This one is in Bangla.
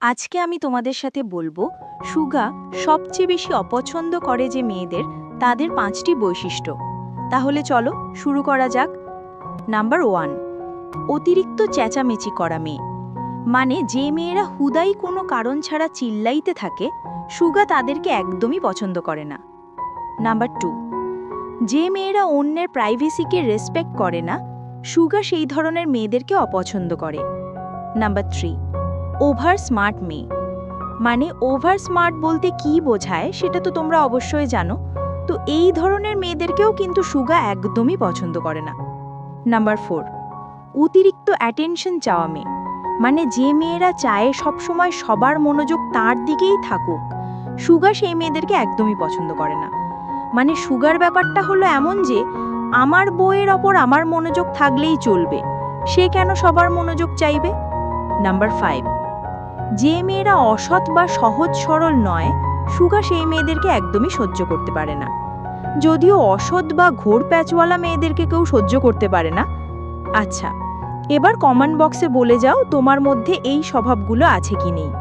আজকে আমি তোমাদের সাথে বলবো সুগা সবচেয়ে বেশি অপছন্দ করে যে মেয়েদের তাদের 5টি বৈশিষ্ট্য। তাহলে চলো শুরু করা যাক। নাম্বার 1, অতিরিক্ত চেঁচামেচি করা মেয়ে। মানে যে মেয়েরা হুদাই কোনো কারণ ছাড়া চিল্লাইতে থাকে, সুগা তাদেরকে একদমই পছন্দ করে না। নাম্বার 2, যে মেয়েরা অন্যের প্রাইভেসিকে রেসপেক্ট করে না, সুগা সেই ধরনের মেয়েদেরকে অপছন্দ করে। নাম্বার 3, ওভার স্মার্ট মেয়ে। মানে ওভার স্মার্ট বলতে কি বোঝায় সেটা তো তোমরা অবশ্যই জানো। তো এই ধরনের মেয়েদেরকেও কিন্তু সুগা একদমই পছন্দ করে না। নাম্বার 4, অতিরিক্ত অ্যাটেনশন চাওয়া মেয়ে। মানে যে মেয়েরা চায় সবসময় সবার মনোযোগ তার দিকেই থাকুক, সুগা সেই মেয়েদেরকে একদমই পছন্দ করে না। মানে সুগার ব্যাপারটা হলো এমন যে আমার বউয়ের ওপর আমার মনোযোগ থাকলেই চলবে, সে কেন সবার মনোযোগ চাইবে। নাম্বার 5, যে মেয়েরা অসৎ বা সহজ সরল নয়, সুগা সেই মেয়েদেরকে একদমই সহ্য করতে পারে না। যদিও অসৎ বা ঘোর প্যাচওয়ালা মেয়েদেরকে কেউ সহ্য করতে পারে না। আচ্ছা, এবার কমেন্ট বক্সে বলে যাও তোমার মধ্যে এই স্বভাবগুলো আছে কি নেই।